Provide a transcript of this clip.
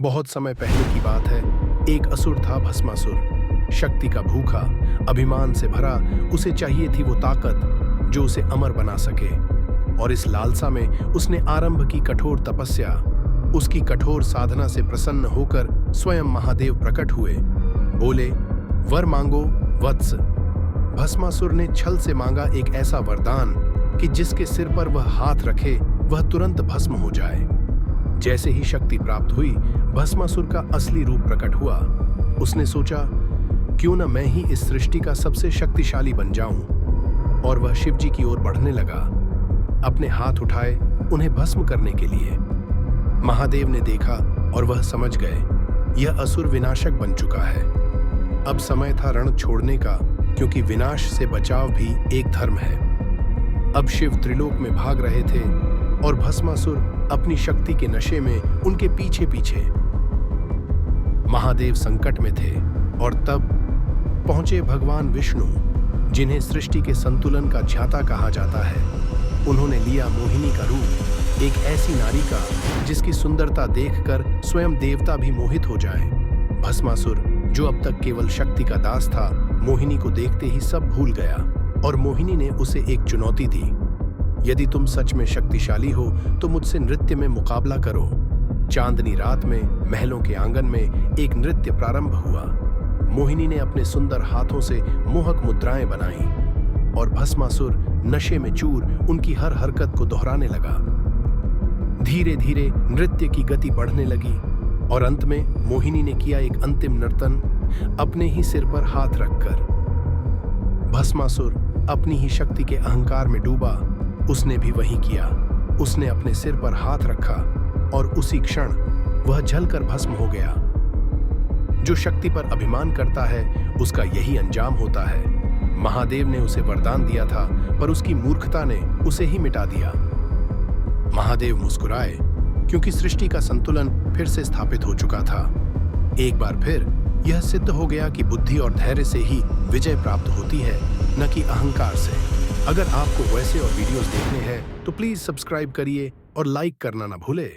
बहुत समय पहले की बात है। एक असुर था भस्मासुर। शक्ति का भूखा, अभिमान से भरा। उसे चाहिए थी वो ताकत जो उसे अमर बना सके। और इस लालसा में उसने आरंभ की कठोर तपस्या। उसकी कठोर साधना से प्रसन्न होकर स्वयं महादेव प्रकट हुए। बोले, वर मांगो वत्स। भस्मासुर ने छल से मांगा एक ऐसा वरदान कि जिसके सिर पर वह हाथ रखे वह तुरंत भस्म हो जाए। जैसे ही शक्ति प्राप्त हुई, भस्मासुर का असली रूप प्रकट हुआ। उसने सोचा, क्यों न मैं ही इस सृष्टि का सबसे शक्तिशाली बन जाऊं। और वह शिवजी की ओर बढ़ने लगा, अपने हाथ उठाए उन्हें भस्म करने के लिए। महादेव ने देखा और वह समझ गए, यह असुर विनाशक बन चुका है। अब समय था रण छोड़ने का, क्योंकि विनाश से बचाव भी एक धर्म है। अब शिव त्रिलोक में भाग रहे थे और भस्मासुर अपनी शक्ति के नशे में उनके पीछे पीछे। महादेव संकट में थे और तब पहुंचे भगवान विष्णु, जिन्हें सृष्टि के संतुलन का ज्ञाता कहा जाता है। उन्होंने लिया मोहिनी का रूप, एक ऐसी नारी का जिसकी सुंदरता देखकर स्वयं देवता भी मोहित हो जाए। भस्मासुर, जो अब तक केवल शक्ति का दास था, मोहिनी को देखते ही सब भूल गया। और मोहिनी ने उसे एक चुनौती दी, यदि तुम सच में शक्तिशाली हो तो मुझसे नृत्य में मुकाबला करो। चांदनी रात में महलों के आंगन में एक नृत्य प्रारंभ हुआ। मोहिनी ने अपने सुंदर हाथों से मोहक मुद्राएं बनाई और भस्मासुर नशे में चूर उनकी हर हरकत को दोहराने लगा। धीरे धीरे नृत्य की गति बढ़ने लगी और अंत में मोहिनी ने किया एक अंतिम नर्तन, अपने ही सिर पर हाथ रखकर। भस्मासुर अपनी ही शक्ति के अहंकार में डूबा। उसने भी वही किया। उसने अपने सिर पर हाथ रखा और उसी क्षण वह जलकर भस्म हो गया। जो शक्ति पर अभिमान करता है उसका यही अंजाम होता है। महादेव ने उसे वरदान दिया था, पर उसकी मूर्खता ने उसे ही मिटा दिया। महादेव मुस्कुराए, क्योंकि सृष्टि का संतुलन फिर से स्थापित हो चुका था। एक बार फिर यह सिद्ध हो गया कि बुद्धि और धैर्य से ही विजय प्राप्त होती है, न कि अहंकार से। अगर आपको वैसे और वीडियोस देखने हैं तो प्लीज सब्सक्राइब करिए और लाइक करना ना भूले।